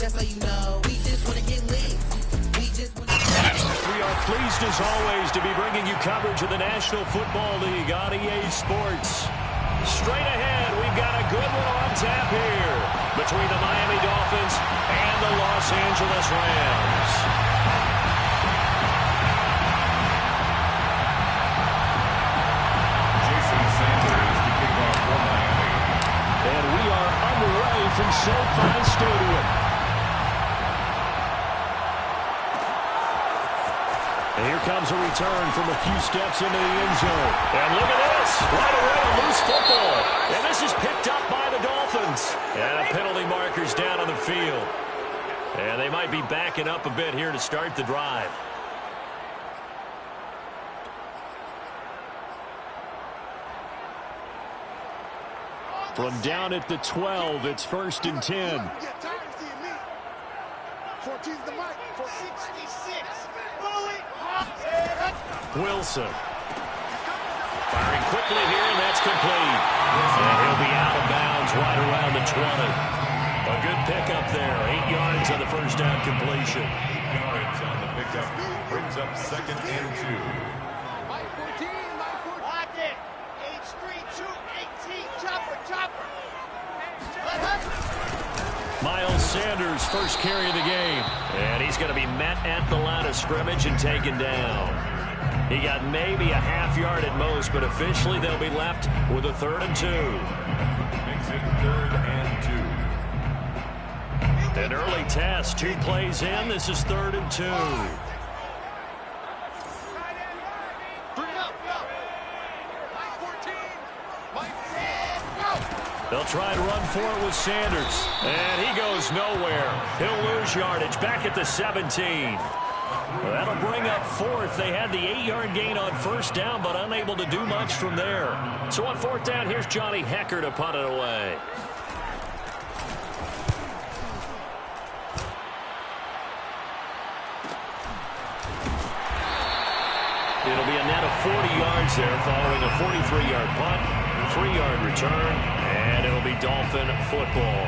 just so you know. We just want to get lit. We are pleased as always to be bringing you coverage of the National Football League on EA Sports. Straight ahead, we've got a good one on tap here between the Miami Dolphins and the Los Angeles Rams. Jason Sanders to kick off for Miami. And we are underway from SoFi Stadium. And here comes a return from a few steps into the end zone. And look at this. Right away, a loose football. And this is picked up by the Dolphins. And a penalty marker's down on the field. And they might be backing up a bit here to start the drive. From down at the 12, it's 1st and 10. 14's the mic. 66. Wilson. Firing quickly here, and that's complete. And he'll be out of bounds right around the 20. A good pickup there. 8 yards on the first down completion. 8 yards on the pickup. Brings up 2nd and 2. Mike 14. Lock it. H3, 218. Chopper. Miles Sanders, first carry of the game. And he's going to be met at the line of scrimmage and taken down. He got maybe a half yard at most, but officially they'll be left with a 3rd and 2. Makes it 3rd and 2. An early test, 2 plays in. This is 3rd and 2. They'll try and run for it with Sanders. And he goes nowhere. He'll lose yardage back at the 17. Well, that'll bring up 4th. They had the 8-yard gain on first down, but unable to do much from there. So on 4th down, here's Johnny Hekker to punt it away. It'll be a net of 40 yards there following a 43-yard punt, 3-yard return, and it'll be Dolphin football.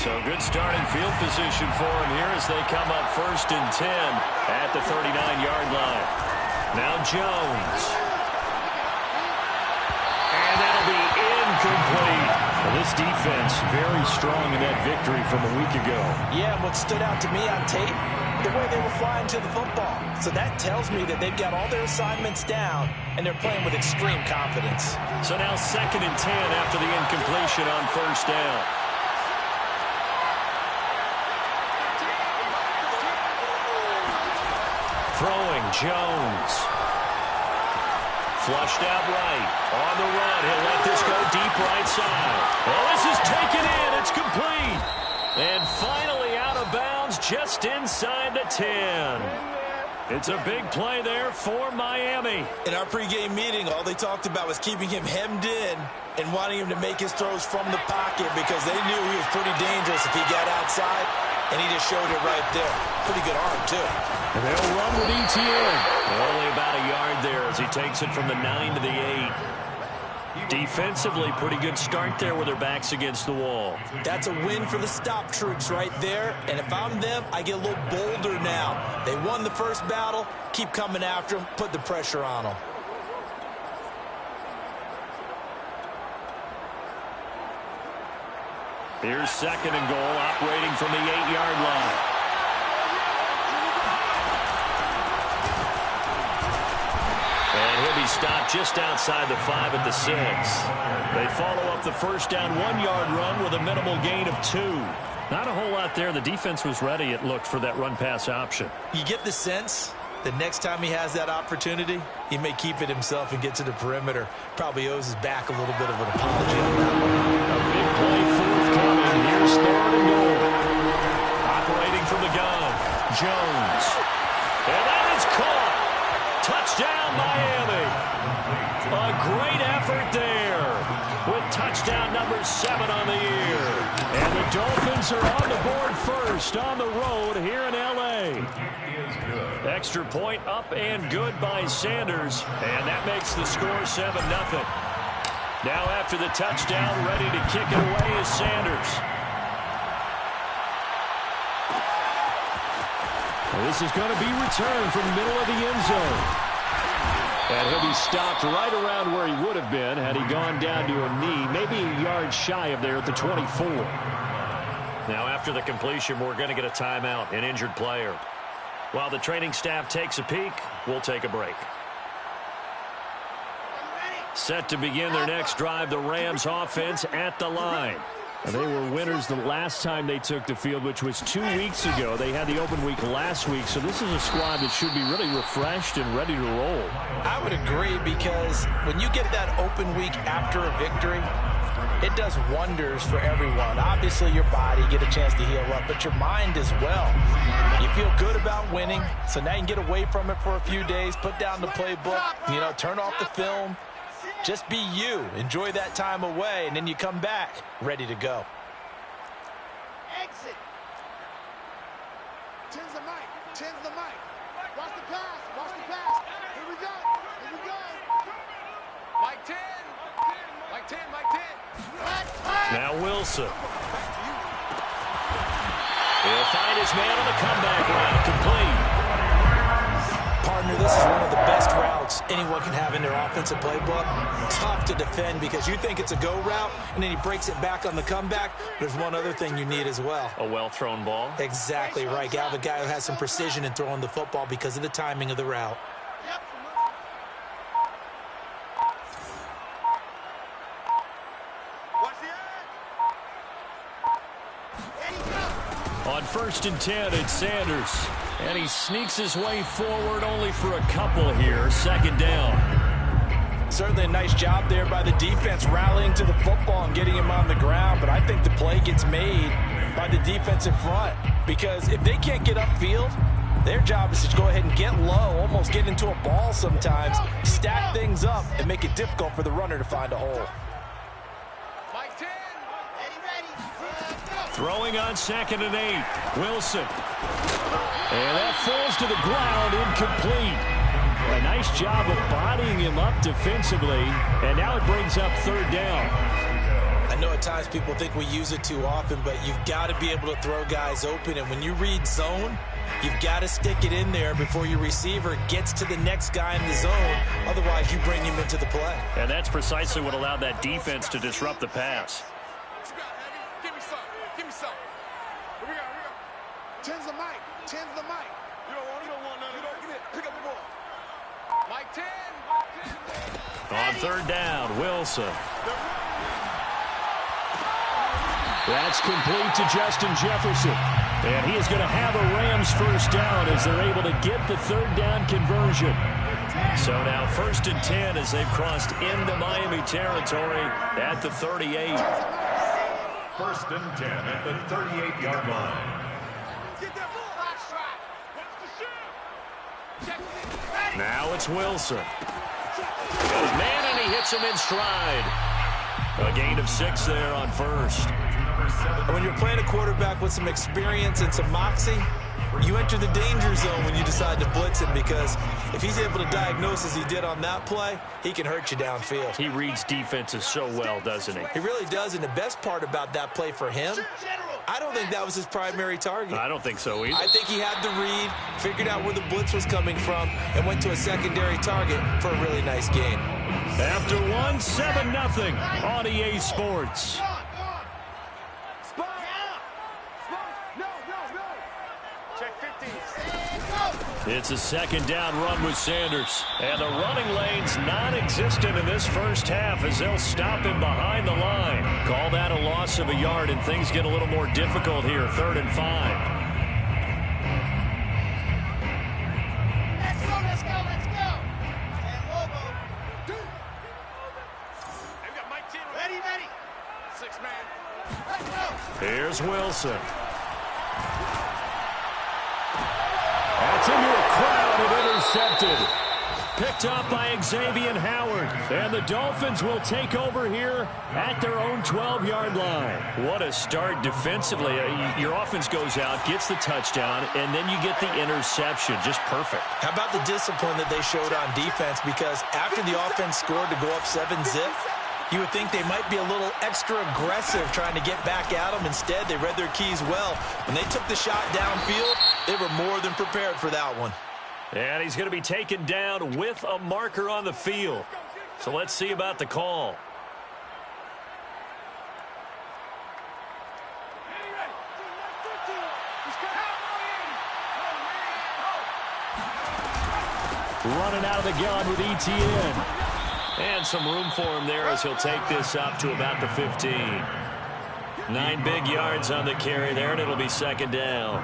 So good starting field position for him here as they come up 1st and 10 at the 39-yard line. Now Jones. And that'll be incomplete. Well, this defense very strong in that victory from a week ago. Yeah, what stood out to me on tape, the way they were flying to the football. So that tells me that they've got all their assignments down, and they're playing with extreme confidence. So now 2nd and 10 after the incompletion on first down. Throwing, Jones. Flushed out right. On the run, he'll let this go deep right side. Well, this is taken in. It's complete. And finally out of bounds just inside the 10. It's a big play there for Miami. In our pregame meeting, all they talked about was keeping him hemmed in and wanting him to make his throws from the pocket because they knew he was pretty dangerous if he got outside, and he just showed it right there. Pretty good arm, too. And they'll run with ETN. Only about a yard there as he takes it from the 9 to the 8. Defensively, pretty good start there with their backs against the wall. That's a win for the stop troops right there. And if I'm them, I get a little bolder now. They won the first battle. Keep coming after them. Put the pressure on them. Here's 2nd and goal, operating from the 8-yard line. And he'll be stopped just outside the 5 at the 6. They follow up the first down 1-yard run with a minimal gain of 2. Not a whole lot there. The defense was ready, it looked, for that run-pass option. You get the sense that next time he has that opportunity, he may keep it himself and get to the perimeter. Probably owes his back a little bit of an apology on that one. A big play forthcoming. Here's 3rd and goal. Operating from the gun, Jones. And that is caught. Touchdown, Miami. A great effort there with touchdown number 7 on the year. And the Dolphins are on the board first on the road here in L.A. Extra point up and good by Sanders. And that makes the score 7-0. Now after the touchdown, ready to kick it away is Sanders. This is going to be returned from the middle of the end zone. And he'll be stopped right around where he would have been had he gone down to a knee, maybe a yard shy of there at the 24. Now after the completion, we're going to get a timeout, an injured player. While the training staff takes a peek, we'll take a break. Set to begin their next drive, the Rams offense at the line. They were winners the last time they took the field, which was 2 weeks ago. They had the open week last week, so this is a squad that should be really refreshed and ready to roll. I would agree, because when you get that open week after a victory, it does wonders for everyone. Obviously, your body, get a chance to heal up, but your mind as well. You feel good about winning, so now you can get away from it for a few days, put down the playbook, turn off the film. Just be you. Enjoy that time away, and then you come back ready to go. Exit. Tens the mic. Tens the mic. Watch the pass. Watch the pass. Here we go. Here we go. Mike 10. Mike 10. Mike 10. Now Wilson. He'll find his man on the comeback route. Complete. Partner, this is one of the best routes anyone can have in their offensive playbook. Tough to defend because you think it's a go route, and then he breaks it back on the comeback. There's one other thing you need as well. A well-thrown ball. Exactly right. You have a guy who has some precision in throwing the football because of the timing of the route. Yep. Watch the eye. There you go. On 1st and 10, it's Sanders. And he sneaks his way forward only for a couple here. 2nd down. Certainly a nice job there by the defense rallying to the football and getting him on the ground. But I think the play gets made by the defensive front, because if they can't get upfield, their job is to go ahead and get low, almost get into a ball sometimes, stack things up, and make it difficult for the runner to find a hole. Mike 10. Ready. Throwing on 2nd and 8. Wilson. And that falls to the ground, incomplete. A nice job of bodying him up defensively, and now it brings up 3rd down. I know at times people think we use it too often, but you've got to be able to throw guys open, and when you read zone, you've got to stick it in there before your receiver gets to the next guy in the zone. Otherwise, you bring him into the play. And that's precisely what allowed that defense to disrupt the pass. What you got, Heavy? Give me some. Give me some. Here we go. Here we go. Tens the mic. Tens the mic. You don't want none of that. Get it. Pick up the ball. Mike 10. On 3rd down, Wilson. That's complete to Justin Jefferson. And he is going to have a Rams 1st down as they're able to get the 3rd down conversion. So now 1st and 10 as they've crossed into Miami territory at the 38. 1st and 10 at the 38-yard line. Now it's Wilson. Got his man, and he hits him in stride. A gain of 6 there on 1st. When you're playing a quarterback with some experience and some moxie, you enter the danger zone when you decide to blitz him, because if he's able to diagnose as he did on that play, he can hurt you downfield. He reads defenses so well, doesn't he? He really does, and the best part about that play for him, I don't think that was his primary target. I don't think so either. I think he had the read, figured out where the blitz was coming from, and went to a secondary target for a really nice game. After 7-0 on EA Sports. It's a 2nd down run with Sanders. And the running lane's non-existent in this first half as they'll stop him behind the line. Call that a loss of a yard, and things get a little more difficult here. 3rd and 5. Let's go, let's go, let's go. And Lobo. Hey, we got Mike 10. Ready, ready. 6 man. Let's go. Here's Wilson. That's into a crowd and intercepted. Picked up by Xavier Howard. And the Dolphins will take over here at their own 12-yard line. What a start defensively. Your offense goes out, gets the touchdown, and then you get the interception. Just perfect. How about the discipline that they showed on defense? Because after the offense scored to go up 7-0, You would think they might be a little extra aggressive trying to get back at them. Instead, they read their keys well. When they took the shot downfield, they were more than prepared for that one. And he's going to be taken down with a marker on the field. So let's see about the call. Running out of the gun with ETN. And some room for him there as he'll take this up to about the 15. 9 big yards on the carry there, and it'll be second down.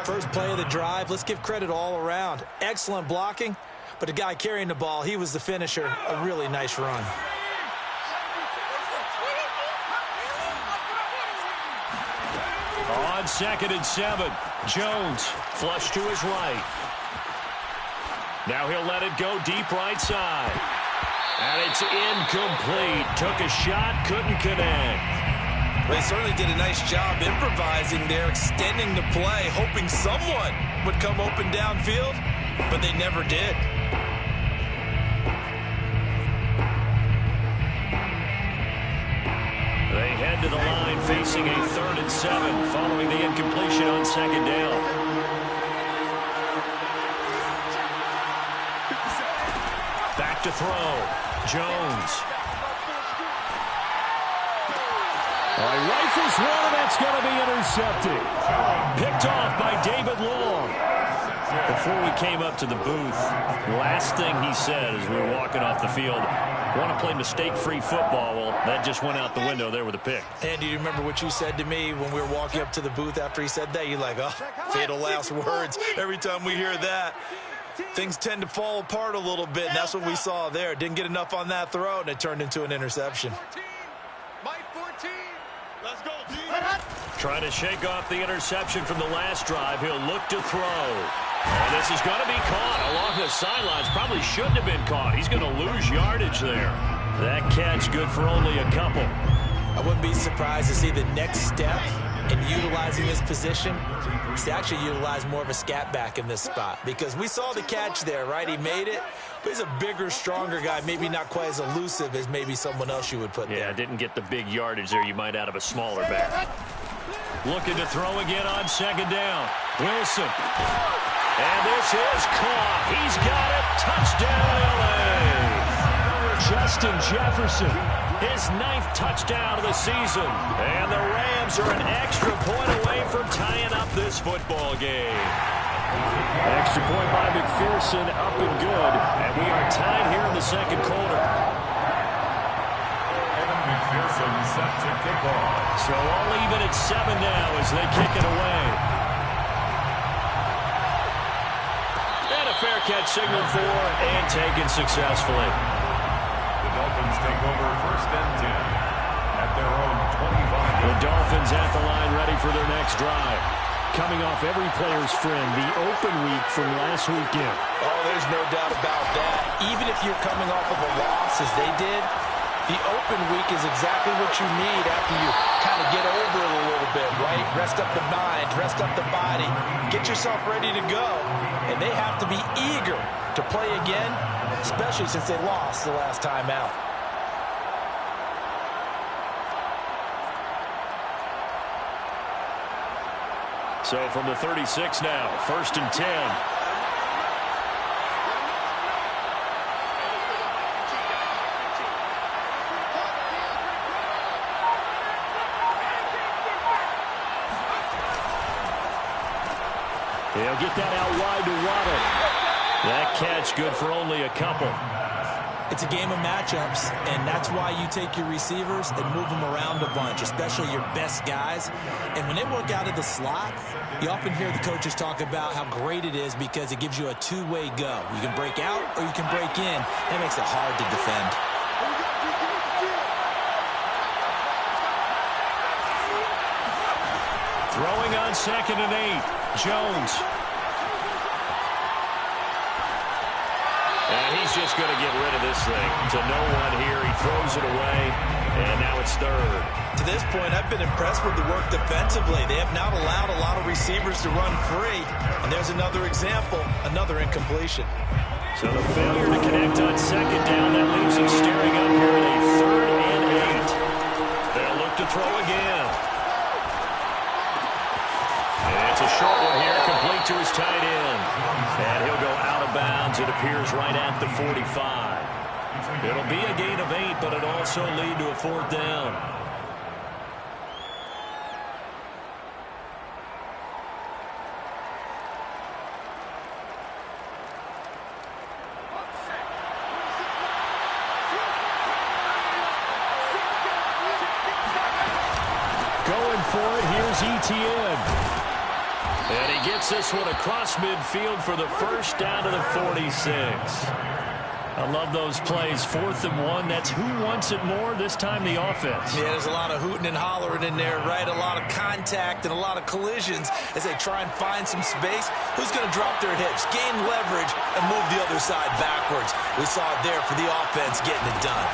First play of the drive, let's give credit all around. Excellent blocking, but the guy carrying the ball, he was the finisher. A really nice run. On 2nd and 7, Jones flush to his right. Now he'll let it go deep right side. And it's incomplete. Took a shot, couldn't connect. They certainly did a nice job improvising there, extending the play, hoping someone would come open downfield, but they never did. They head to the line facing a 3rd and 7 following the incompletion on 2nd down. Back to throw. Jones. Rifles one, and that's going to be intercepted. Picked off by David Long. Before we came up to the booth, last thing he said as we were walking off the field, want to play mistake-free football. Well, that just went out the window there with a pick. And do you remember what you said to me when we were walking up to the booth after he said that? You're like, oh, fatal last words. Every time we hear that, things tend to fall apart a little bit, and that's what we saw there. Didn't get enough on that throw, and it turned into an interception. Mike 14. Let's go, G. Trying to shake off the interception from the last drive. He'll look to throw. And this is going to be caught along the sidelines. Probably shouldn't have been caught. He's going to lose yardage there. That catch good for only a couple. I wouldn't be surprised to see the next step in utilizing this position is to actually utilize more of a scat back in this spot, because we saw the catch there, right? He made it, but he's a bigger, stronger guy, maybe not quite as elusive as maybe someone else you would put there. Yeah, didn't get the big yardage there you might out of a smaller back. Looking to throw again on 2nd down. Wilson. And this is caught. He's got it. Touchdown, L.A. Justin Jefferson. His 9th touchdown of the season. And the Rams are an extra point away from tying up this football game. Extra point by McPherson, up and good. And we are tied here in the second quarter. Evan McPherson set to kick off. So all even at 7 now as they kick it away. And a fair catch signaled for and taken successfully. The Dolphins take over 1st and 10 at their own 25. The Dolphins at the line ready for their next drive. Coming off every player's friend, the open week from last weekend. Oh, there's no doubt about that. Even if you're coming off of a loss as they did, the open week is exactly what you need after you kind of get over it a little bit, right? Rest up the mind, rest up the body, get yourself ready to go. And they have to be eager to play again, especially since they lost the last time out. So from the 36 now, 1st and 10. He'll get that out wide to Waddle. That catch good for only a couple. It's a game of matchups, and that's why you take your receivers and move them around a bunch, especially your best guys. And when they work out of the slot, you often hear the coaches talk about how great it is because it gives you a two-way go. You can break out or you can break in. That makes it hard to defend. Throwing on 2nd and 8, Jones. And he's just going to get rid of this thing to no one here. He throws it away, and now it's 3rd. To this point, I've been impressed with the work defensively. They have not allowed a lot of receivers to run free. And there's another example, another incompletion. So the failure to connect on 2nd down, that leaves him staring up here at a 3rd and throw again. And it's a short one here, complete to his tight end. And he'll go out of bounds, it appears, right at the 45. It'll be a gain of 8, but it'll also lead to a 4th down. Going for it, here's Etienne. And he gets this one across midfield for the first down to the 46. I love those plays. 4th and 1. That's who wants it more, this time the offense. Yeah, there's a lot of hooting and hollering in there, right? A lot of contact and a lot of collisions as they try and find some space. Who's going to drop their hips, gain leverage, and move the other side backwards? We saw it there for the offense getting it done.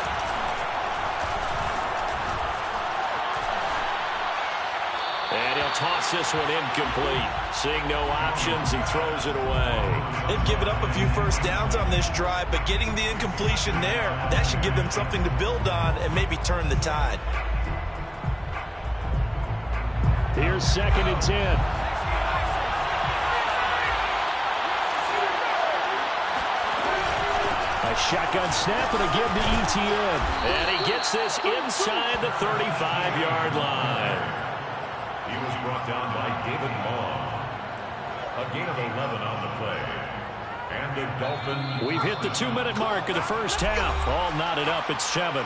And he'll toss this one incomplete. Seeing no options, he throws it away. They've given up a few first downs on this drive, but getting the incompletion there, that should give them something to build on and maybe turn the tide. Here's 2nd and 10. A shotgun snap and again to Etienne. And he gets this inside the 35-yard line. He was brought down by David Long. A gain of 11 on the play. And the Dolphins. We've hit the 2-minute mark of the first half. All knotted up at 7.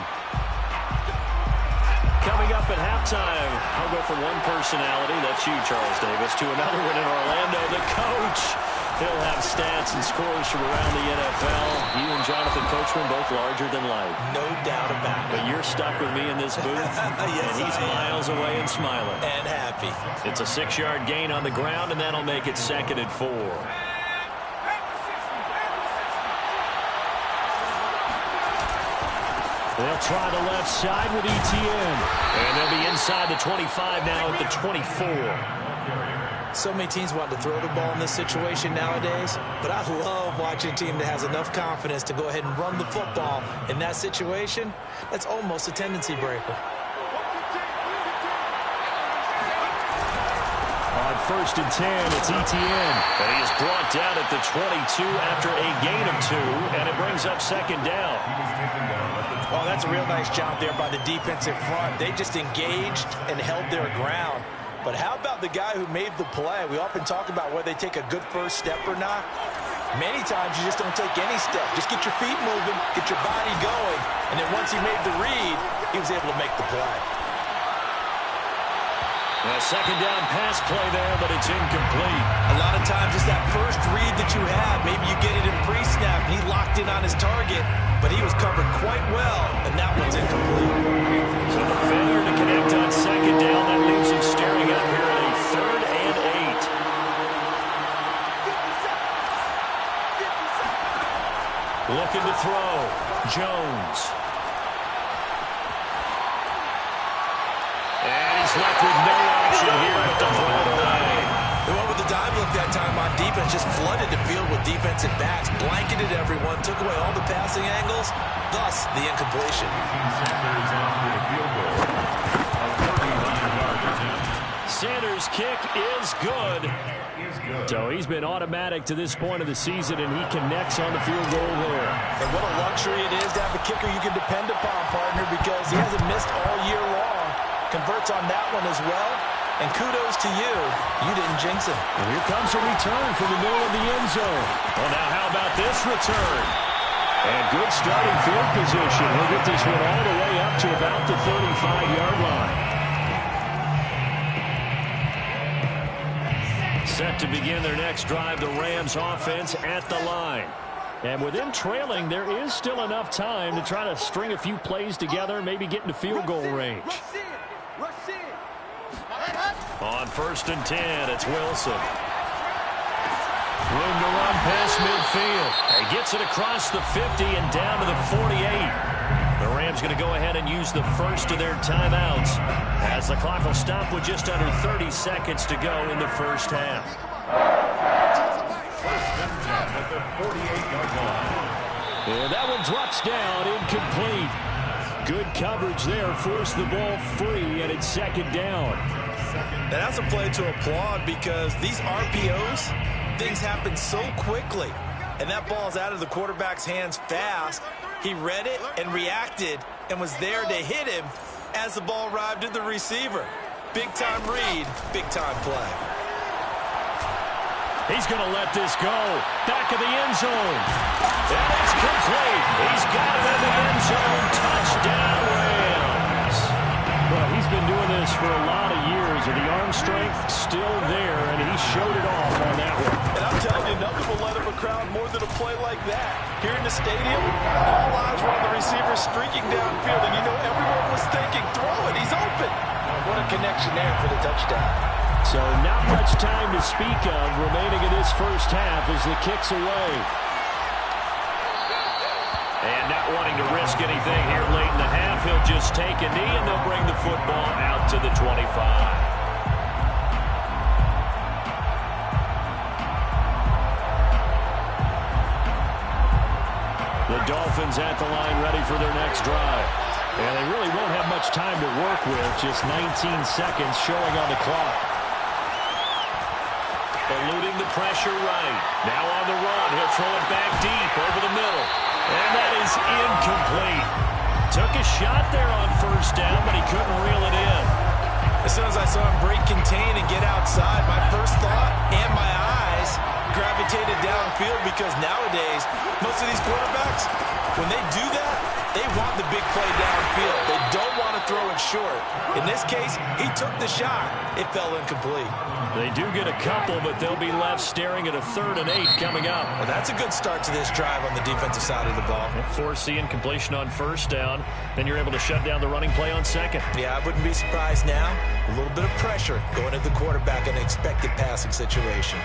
Coming up at halftime, I'll go from one personality, that's you, Charles Davis, to another one in Orlando, the coach. He'll have stats and scores from around the NFL. You and Jonathan Coachman both larger than life. No doubt about it. But you're stuck with me in this booth, yes, and he's miles away and smiling. And happy. It's a 6-yard gain on the ground, and that'll make it 2nd and 4. They'll try the left side with Etienne. And they'll be inside the 25 now at the 24. So many teams want to throw the ball in this situation nowadays, but I love watching a team that has enough confidence to go ahead and run the football in that situation. That's almost a tendency breaker. On 1st and 10, it's Etienne. And he is brought down at the 22 after a gain of 2, and it brings up 2nd down. Oh, that's a real nice job there by the defensive front. They just engaged and held their ground. But how about the guy who made the play? We often talk about whether they take a good first step or not. Many times you just don't take any step. Just get your feet moving, get your body going, and then once he made the read, he was able to make the play. A 2nd down pass play there, but it's incomplete. A lot of times it's that first read that you have. Maybe you get it in pre-snap, and he locked in on his target, but he was covered quite well, and that one's incomplete. So the failure to connect on 2nd down, that leaves him staring up here at a 3rd and 8. Looking to throw. Jones. And he's left with no option here at the throw it away. They went with the dive look that time on defense, just flooded the field with defensive backs, blanketed everyone, took away all the passing angles, thus the incompletion. Sanders on for the field goal. A 39-yard attempt. Sanders' kick is good. So he's been automatic to this point of the season, and he connects on the field goal there. And what a luxury it is to have a kicker you can depend upon, partner, because he hasn't missed all year long. Converts on that one as well. And kudos to you. You didn't jinx him. And here comes a return from the middle of the end zone. Well, now how about this return? And good starting field position. He'll get this one all the way up to about the 35-yard line. Set to begin their next drive, the Rams offense at the line. And with them trailing, there is still enough time to try to string a few plays together, maybe get into field goal range. On 1st and 10, it's Wilson. Room to run past midfield. He gets it across the 50 and down to the 48. The Rams going to go ahead and use the first of their timeouts as the clock will stop with just under 30 seconds to go in the first half. 1st and 10 at the 48-yard line. And that one drops down, incomplete. Good coverage there. Forced the ball free, and it's second down. And that's a play to applaud because these RPOs, things happen so quickly. And that ball's out of the quarterback's hands fast. He read it and reacted and was there to hit him as the ball arrived at the receiver. Big-time read, big-time play. He's going to let this go. Back of the end zone. And it's complete. He's got it in the end zone. Touchdown, Rams. Well, he's been doing this for a lot of years, and the arm strength still there, and he showed it off on that one. And I'm telling you, nothing will let up a crowd more than a play like that. Here in the stadium, all eyes were on the receiver streaking downfield, and you know everyone was thinking, throw it, he's open. What a connection there for the touchdown. So not much time to speak of remaining in this first half as the kick's away. And not wanting to risk anything here late in the half, he'll just take a knee and they'll bring the football out to the 25. The Dolphins at the line ready for their next drive. And they really won't have much time to work with, just 19 seconds showing on the clock. Eluding the pressure right. Now on the run. He'll throw it back deep over the middle. And that is incomplete. Took a shot there on first down, but he couldn't reel it in. As soon as I saw him break contain and get outside, my first thought and my eyes gravitated downfield because nowadays, most of these quarterbacks, when they do that, they want the big play downfield. They don't want to throw it short. In this case, he took the shot. It fell incomplete. They do get a couple, but they'll be left staring at a 3rd and 8 coming up. Well, that's a good start to this drive on the defensive side of the ball. Force the incompletion on first down. Then you're able to shut down the running play on second. Yeah, I wouldn't be surprised now. A little bit of pressure going at the quarterback in an expected passing situation.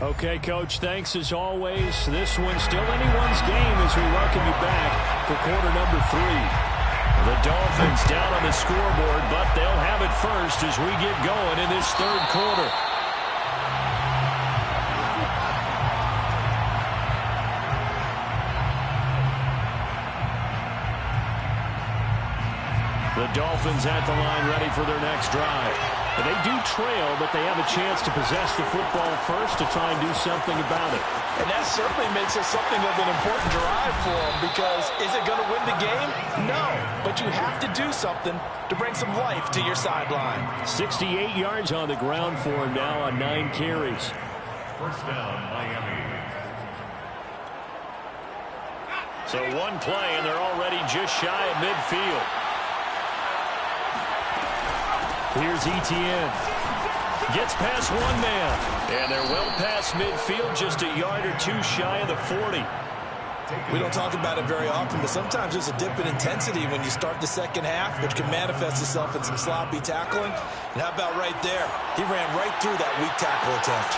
Okay, Coach, thanks as always. This one's still anyone's game as we welcome you back for quarter number 3. The Dolphins down on the scoreboard, but they'll have it first as we get going in this 3rd quarter. The Dolphins at the line ready for their next drive. They do trail, but they have a chance to possess the football first to try and do something about it. And that certainly makes it something of an important drive for them because is it going to win the game? No, but you have to do something to bring some life to your sideline. 68 yards on the ground for him now on 9 carries. First down, Miami. So one play, and they're already just shy of midfield. Here's Etienne. Gets past one man. And they're well past midfield, just a yard or 2 shy of the 40. We don't talk about it very often, but sometimes there's a dip in intensity when you start the second half, which can manifest itself in some sloppy tackling. And how about right there? He ran right through that weak tackle attempt.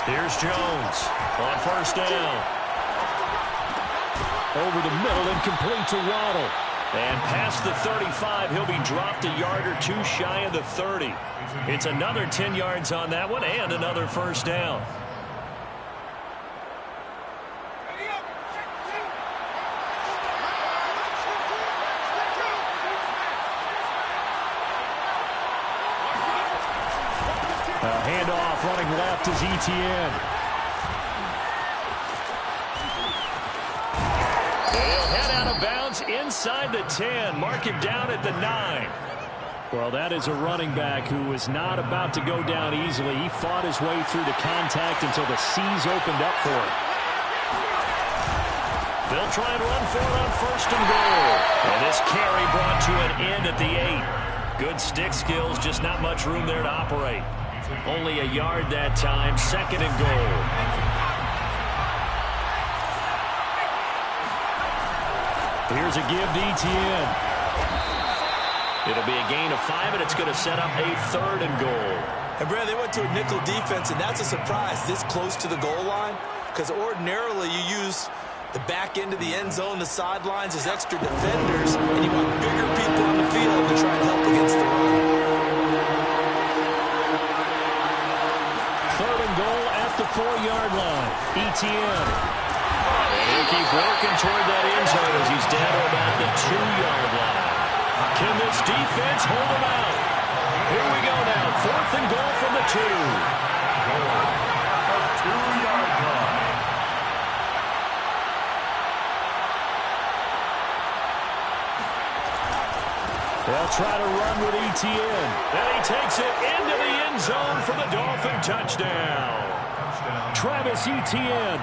Here's Jones on first down. Over the middle and complete to Waddle. And past the 35, he'll be dropped a yard or 2 shy of the 30. It's another 10 yards on that one and another first down. A handoff running left is Etienne. He'll head out of bounds inside the 10. Mark him down at the 9. Well, that is a running back who was not about to go down easily. He fought his way through the contact until the seas opened up for him. They'll try and run for it on 1st and goal. And this carry brought to an end at the 8. Good stick skills, just not much room there to operate. Only a yard that time, 2nd and goal. Here's a give to Etienne. It'll be a gain of 5, and it's going to set up a 3rd and goal. And, Brad, they went to a nickel defense, and that's a surprise this close to the goal line because ordinarily you use The back end of the end zone, the sidelines, is extra defenders, and you want bigger people on the field to try and help against the run. 3rd and goal at the 4-yard line. Etienne. And he'll keep working toward that end zone as he's down to about the 2-yard line. Can this defense hold him out? Here we go now. 4th and goal from the 2. Goal. 2-yard line. They'll try to run with Etienne. And he takes it into the end zone for the Dolphin touchdown. Travis Etienne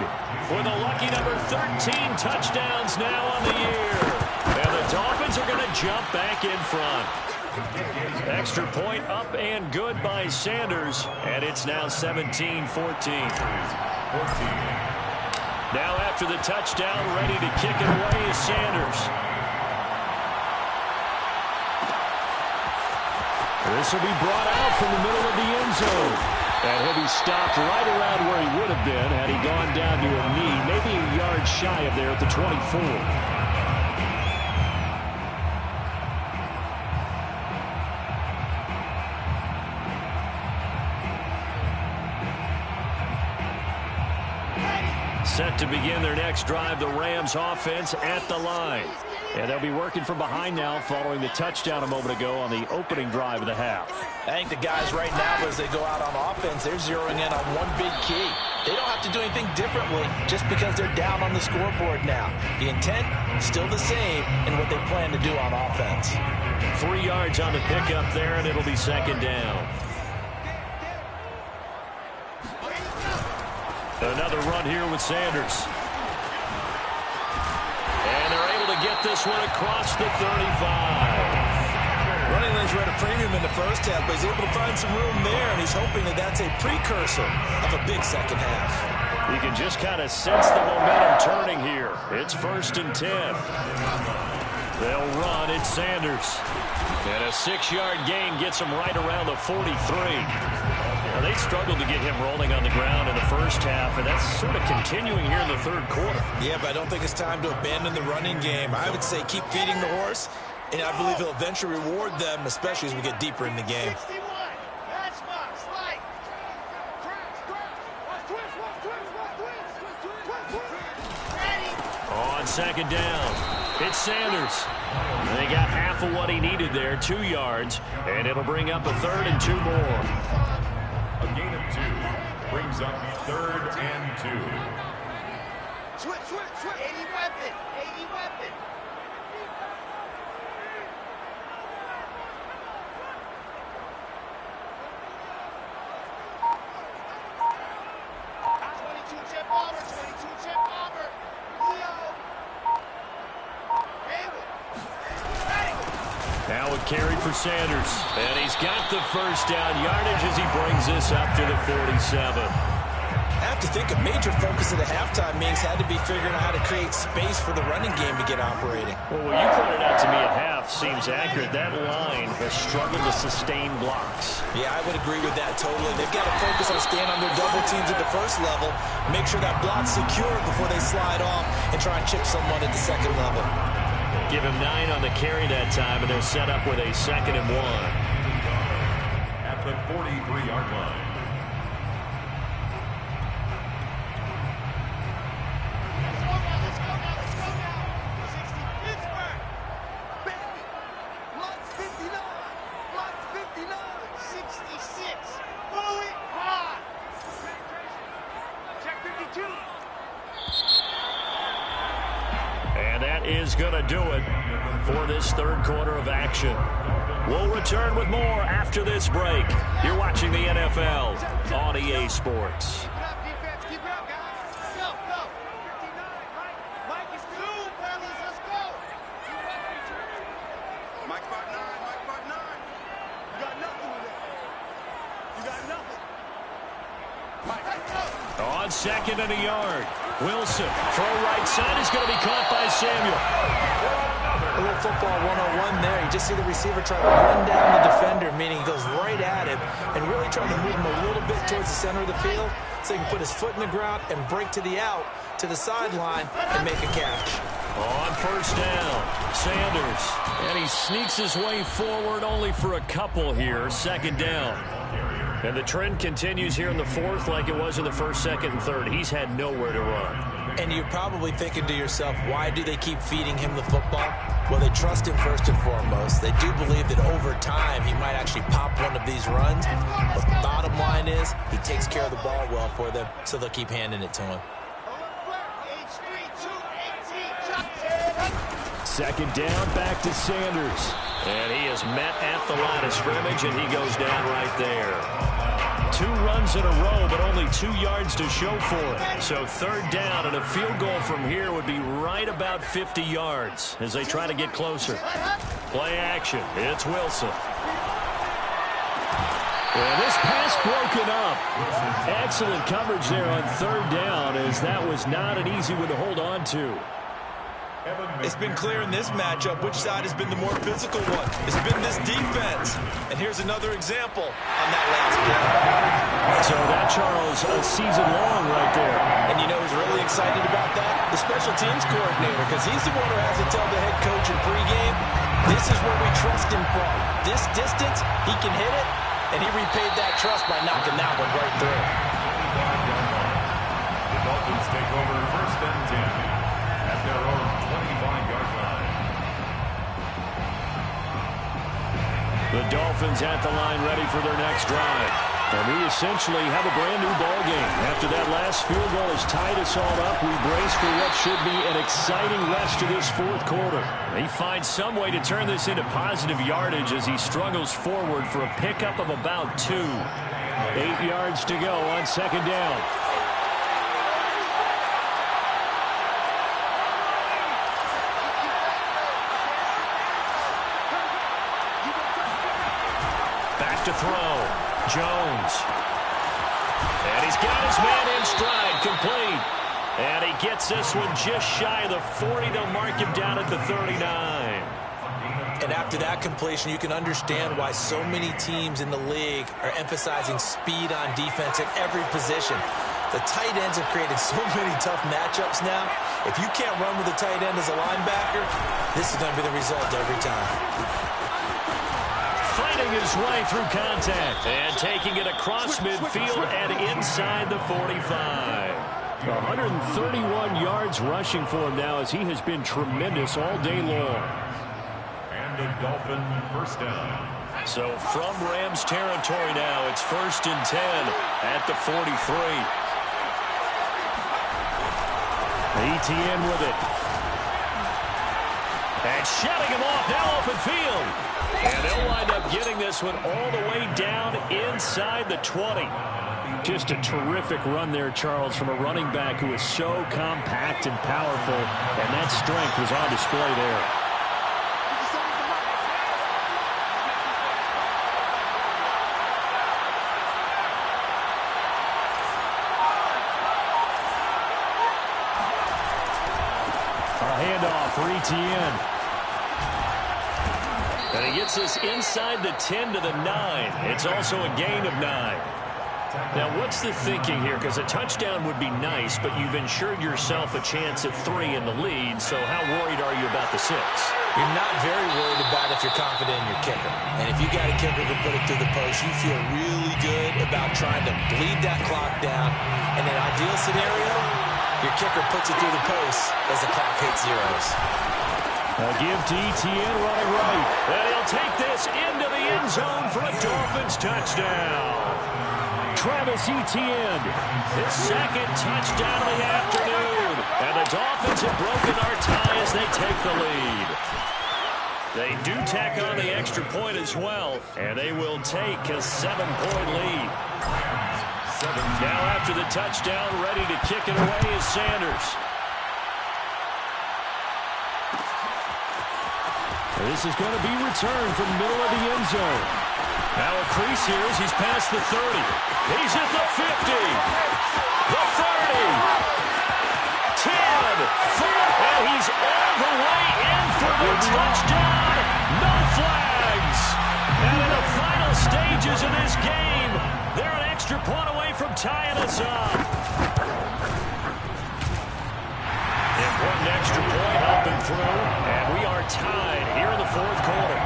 with a lucky number 13 touchdowns now on the year. And the Dolphins are going to jump back in front. Extra point up and good by Sanders. And it's now 17-14. Now after the touchdown, ready to kick it away is Sanders. This will be brought out from the middle of the end zone. And he'll be stopped right around where he would have been had he gone down to a knee, maybe a yard shy of there at the 24. Set to begin their next drive, the Rams offense at the line. And they'll be working from behind now following the touchdown a moment ago on the opening drive of the half. I think the guys right now, as they go out on offense, they're zeroing in on one big key. They don't have to do anything differently just because they're down on the scoreboard now. The intent, still the same in what they plan to do on offense. 3 yards on the pickup there, and it'll be 2nd down. Another run here with Sanders. And they're able to get this one across the 35. Running lanes were at a premium in the first half, but he's able to find some room there, and he's hoping that that's a precursor of a big second half. You can just kind of sense the momentum turning here. It's 1st and 10. They'll run. It's Sanders. And a 6-yard gain gets him right around the 43. Now, they struggled to get him rolling on the ground in the first half, and that's sort of continuing here in the 3rd quarter. Yeah, but I don't think it's time to abandon the running game. I would say keep feeding the horse, and I believe he'll eventually reward them, especially as we get deeper in the game. 61. That's my slide. Ready. On 2nd down, it's Sanders. They got half of what he needed there, 2 yards, and it'll bring up a 3rd and 2 more. A gain of 2 brings up 3rd and 2. Switch. 80 weapon. 80 weapon. Now a carry for Sanders. And he's got the 1st down yardage as he brings this up to the 47. I have to think a major focus of the halftime meetings had to be figuring out how to create space for the running game to get operating. Well, what you pointed out to me at half seems accurate. That line has struggled to sustain blocks. Yeah, I would agree with that totally. They've got to focus on staying on their double teams at the 1st level, make sure that block's secure before they slide off and try and chip someone at the 2nd level. Give him 9 on the carry that time, and they're set up with a 2nd and 1. At the 43-yard line. Let's go now. 60 Pittsburgh. Baby. Block 59. Block 59. 66. Pull it hard. Check 52. And that is going to do it for this 3rd quarter of action. We'll return with more after this break. You're watching the NFL on EA Sports. Keep it up, defense. Keep it up, guys. Go. 59. Mike is through, fellas. Let's go. Mike spot 9. You got nothing with that. You got nothing. Mike, let's go. On 2nd and a yard. Wilson, throw right side is going to be caught by Samuel. A little football 101 there. You just see the receiver try to run down the defender, meaning he goes right at him and really trying to move him a little bit towards the center of the field so he can put his foot in the ground and break to the out, to the sideline, and make a catch. On first down, Sanders. And he sneaks his way forward only for a couple here. Second down. And the trend continues here in the fourth like it was in the first, second, and third. He's had nowhere to run. And you're probably thinking to yourself, why do they keep feeding him the football? Well, they trust him first and foremost. They do believe that over time he might actually pop one of these runs. But the bottom line is he takes care of the ball well for them, so they'll keep handing it to him. Second down, back to Sanders. And he is met at the line of scrimmage, and he goes down right there. 2 runs in a row, but only 2 yards to show for it. So third down, and a field goal from here would be right about 50 yards as they try to get closer. Play action. It's Wilson. And this pass broken up. Excellent coverage there on third down, as that was not an easy one to hold on to. It's been clear in this matchup which side has been the more physical one. It's been this defense. And here's another example on that last play. So that, Charles, a season long right there. And you know who's really excited about that? The special teams coordinator, because he's the one who has to tell the head coach in pregame, this is where we trust him from. This distance, he can hit it, and he repaid that trust by knocking that one right through. The Dolphins take over first and 10 at their own 25-yard line. The Dolphins at the line ready for their next drive. And we essentially have a brand new ball game. After that last field goal has tied us all up, we brace for what should be an exciting rest of this fourth quarter. He finds some way to turn this into positive yardage as he struggles forward for a pickup of about 2. 8 yards to go on second down. Back to throw. Jones. And he's got his man in stride, complete. And he gets this one just shy of the 40. They'll mark him down at the 39. And after that completion, you can understand why so many teams in the league are emphasizing speed on defense at every position. The tight ends have created so many tough matchups now. If you can't run with a tight end as a linebacker, this is going to be the result every time. Fighting his way through contact and taking it across midfield and inside the 45. 131 yards rushing for him now as he has been tremendous all day long. And the Dolphin first down. So from Rams territory now, it's first and 10 at the 43. Etienne with it. And shutting him off now open field. And they'll wind up getting this one all the way down inside the 20. Just a terrific run there, Charles, from a running back who is so compact and powerful. And that strength was on display there. A handoff for Etienne. And he gets us inside the 10 to the 9. It's also a gain of 9. Now, what's the thinking here? Because a touchdown would be nice, but you've ensured yourself a chance at 3 in the lead, so how worried are you about the 6? You're not very worried about if you're confident in your kicker. And if you got a kicker to put it through the post, you feel really good about trying to bleed that clock down. In an ideal scenario, your kicker puts it through the post as the clock hits zeros. A give to Etienne running right. And he'll take this into the end zone for a Dolphins touchdown. Travis Etienne, his second touchdown of the afternoon. And the Dolphins have broken our tie as they take the lead. They do tack on the extra point as well. And they will take a 7-point lead. Now after the touchdown, ready to kick it away is Sanders. This is going to be returned from the middle of the end zone. Now a crease here as he's past the 30. He's at the 50. The 30. 10. 4. And he's all the way in for the touchdown. No flags. And in the final stages of this game, they're an extra point away from tying us up. And one extra point up and through, and we are tied here in the fourth quarter.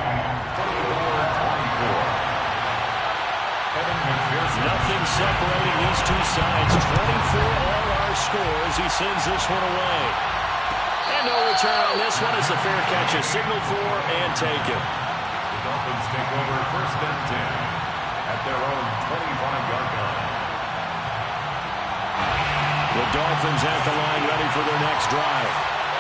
Nothing separating these two sides. 24 all our score as he sends this one away. And no return on this one as the fair catch is signaled for and taken. The Dolphins take over first and 10 at their own 25-yard line. The Dolphins at the line ready for their next drive.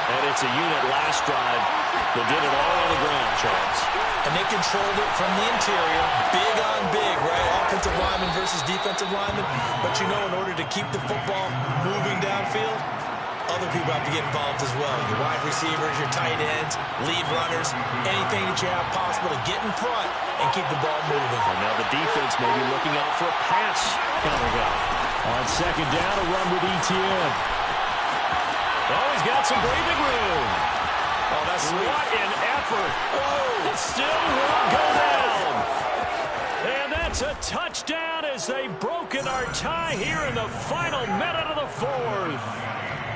And it's a unit last drive that did it all on the ground, Charles. And they controlled it from the interior, big on big, right? Offensive lineman versus defensive lineman. But you know, in order to keep the football moving downfield, other people have to get involved as well. Your wide receivers, your tight ends, lead runners, anything that you have possible to get in front and keep the ball moving. And now the defense may be looking out for a pass coming up. On second down, a run with Etienne. Oh, he's got some breathing room. Oh, that's sweet. What an effort. Oh, it still won't go down. And that's a touchdown as they've broken our tie here in the final minute of the fourth.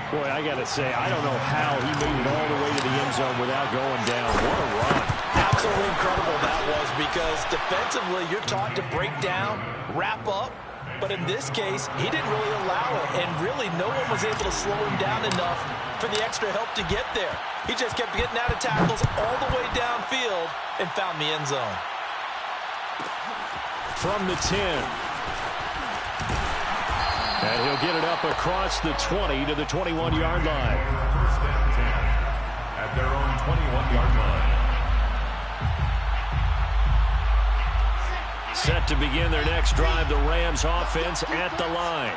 Boy, I got to say, I don't know how he made it all the way to the end zone without going down. What a run. Absolutely incredible that was, because defensively you're taught to break down, wrap up. But in this case, he didn't really allow it, and really no one was able to slow him down enough for the extra help to get there. He just kept getting out of tackles all the way downfield and found the end zone. From the 10. And he'll get it up across the 20 to the 21-yard line. First and 10 at their own 21-yard line. Set to begin their next drive, the Rams offense at the line.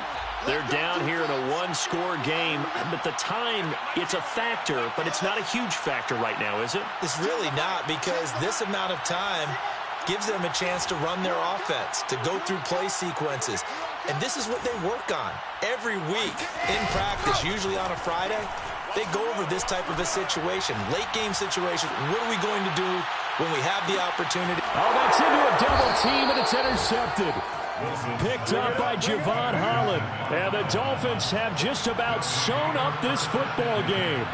They're down here in a one-score game, but the time, it's a factor, but it's not a huge factor right now, is it? It's really not, because this amount of time gives them a chance to run their offense, to go through play sequences. And this is what they work on every week in practice, usually on a Friday. They go over this type of a situation, late-game situation. What are we going to do when we have the opportunity? Oh, that's into a double team, and it's intercepted. Picked up by Javon Holland. And the Dolphins have just about sewn up this football game.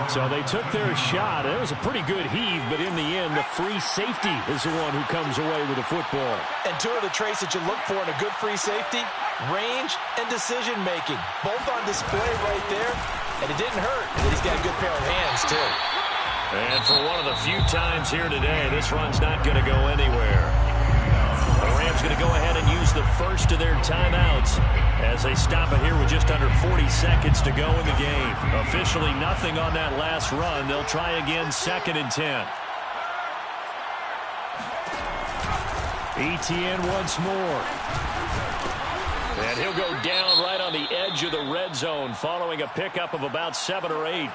So they took their shot. It was a pretty good heave, but in the end, the free safety is the one who comes away with the football. And two of the traits that you look for in a good free safety, range and decision-making. Both on display right there. And it didn't hurt that he's got a good pair of hands, too. And for one of the few times here today, this run's not going to go anywhere. The Rams going to go ahead and use the first of their timeouts as they stop it here with just under 40 seconds to go in the game. Officially nothing on that last run. They'll try again, second and 10. Etienne once more. And he'll go down right on the edge of the red zone following a pickup of about 7 or 8.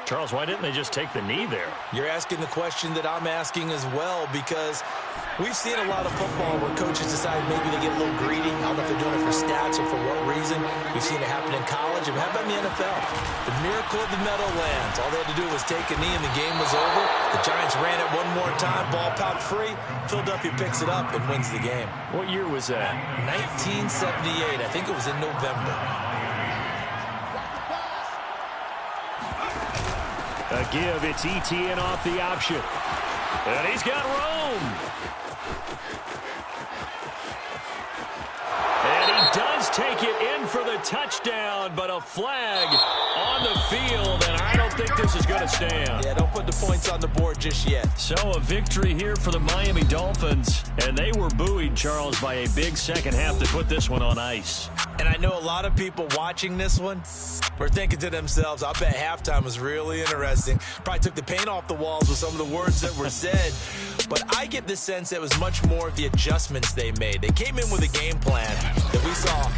Charles, why didn't they just take the knee there? You're asking the question that I'm asking as well, because we've seen a lot of football where coaches decide maybe they get a little greedy. I don't know if they're doing it for stats or for what reason. We've seen it happen in college, and how about in the NFL? The miracle of the Meadowlands. All they had to do was take a knee, and the game was over. The Giants ran it one more time, ball popped free. Philadelphia picks it up and wins the game. What year was that? 1978. I think it was in November. A give, it's Etienne off the option. And he's got room. And he does take it in for the touchdown, but a flag on the field, and I don't think this is going to stand. Yeah, don't put the points on the board just yet. So a victory here for the Miami Dolphins, and they were buoyed, Charles, by a big second half to put this one on ice. And I know a lot of people watching this one were thinking to themselves, I bet halftime was really interesting. Probably took the paint off the walls with some of the words that were said. But I get the sense that it was much more of the adjustments they made. They came in with a game plan that we saw